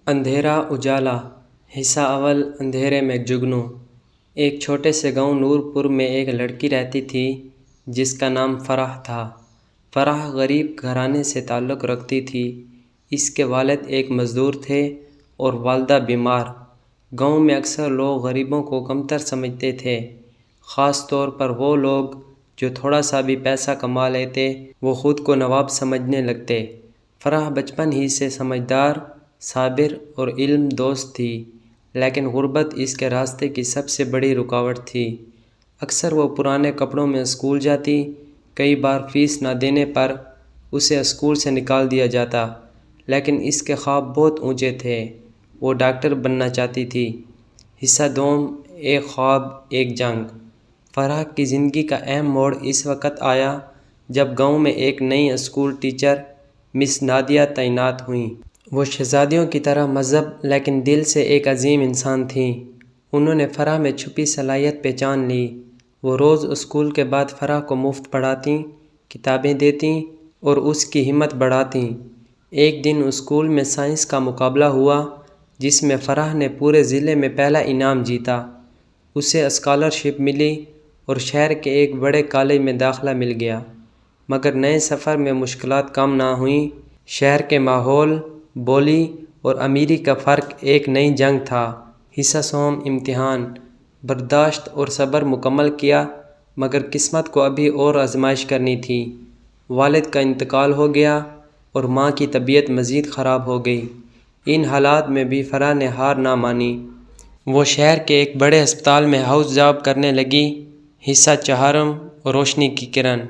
اندھیرا اجالا۔ حصہ اول اندھیرے میں جگنو۔ ایک چھوٹے سے گاؤں نورپور میں ایک لڑکی رہتی تھی جس کا نام فرح تھا۔ فرح غریب گھرانے سے تعلق رکھتی تھی۔ اس کے والد ایک مزدور تھے اور والدہ بیمار۔ گاؤں میں اکثر لوگ غریبوں کو کمتر سمجھتے تھے، خاص طور پر وہ لوگ جو تھوڑا سا بھی پیسہ کما لیتے وہ خود کو نواب سمجھنے لگتے۔ فرح بچپن ہی سے سمجھدار، صابر اور علم دوست تھی، لیکن غربت اس کے راستے کی سب سے بڑی رکاوٹ تھی۔ اکثر وہ پرانے کپڑوں میں اسکول جاتی، کئی بار فیس نہ دینے پر اسے اسکول سے نکال دیا جاتا، لیکن اس کے خواب بہت اونچے تھے، وہ ڈاکٹر بننا چاہتی تھی۔ حصہ دوم ایک خواب ایک جنگ۔ فرح کی زندگی کا اہم موڑ اس وقت آیا جب گاؤں میں ایک نئی اسکول ٹیچر مس نادیہ تعینات ہوئیں۔ وہ شہزادیوں کی طرح مہذب لیکن دل سے ایک عظیم انسان تھیں۔ انہوں نے فرح میں چھپی صلاحیت پہچان لی۔ وہ روز اسکول کے بعد فرح کو مفت پڑھاتیں، کتابیں دیتیں اور اس کی ہمت بڑھاتیں۔ ایک دن اسکول میں سائنس کا مقابلہ ہوا جس میں فرح نے پورے ضلع میں پہلا انعام جیتا۔ اسے اسکالرشپ ملی اور شہر کے ایک بڑے کالج میں داخلہ مل گیا، مگر نئے سفر میں مشکلات کم نہ ہوئیں۔ شہر کے ماحول، بولی اور امیری کا فرق ایک نئی جنگ تھا۔ حصہ سوم امتحان۔ برداشت اور صبر مکمل کیا، مگر قسمت کو ابھی اور آزمائش کرنی تھی۔ والد کا انتقال ہو گیا اور ماں کی طبیعت مزید خراب ہو گئی۔ ان حالات میں بھی فرح نے ہار نہ مانی۔ وہ شہر کے ایک بڑے ہسپتال میں ہاؤس جاب کرنے لگی۔ حصہ چہارم روشنی کی کرن۔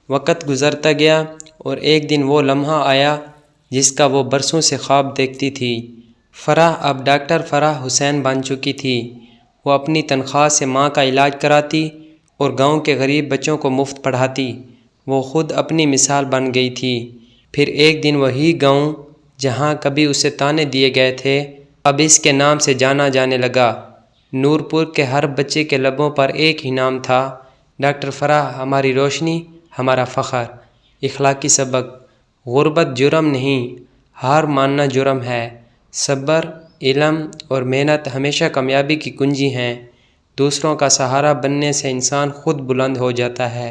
وقت گزرتا گیا اور ایک دن وہ لمحہ آیا جس کا وہ برسوں سے خواب دیکھتی تھی۔ فرح اب ڈاکٹر فرح حسین بن چکی تھی۔ وہ اپنی تنخواہ سے ماں کا علاج کراتی اور گاؤں کے غریب بچوں کو مفت پڑھاتی۔ وہ خود اپنی مثال بن گئی تھی۔ پھر ایک دن وہی گاؤں جہاں کبھی اسے طعنے دیے گئے تھے اب اس کے نام سے جانا جانے لگا۔ نورپور کے ہر بچے کے لبوں پر ایک ہی نام تھا، ڈاکٹر فرح ہماری روشنی، ہمارا فخر۔ اخلاقی سبق۔ غربت جرم نہیں، ہار ماننا جرم ہے۔ صبر، علم اور محنت ہمیشہ کامیابی کی کنجی ہیں۔ دوسروں کا سہارا بننے سے انسان خود بلند ہو جاتا ہے۔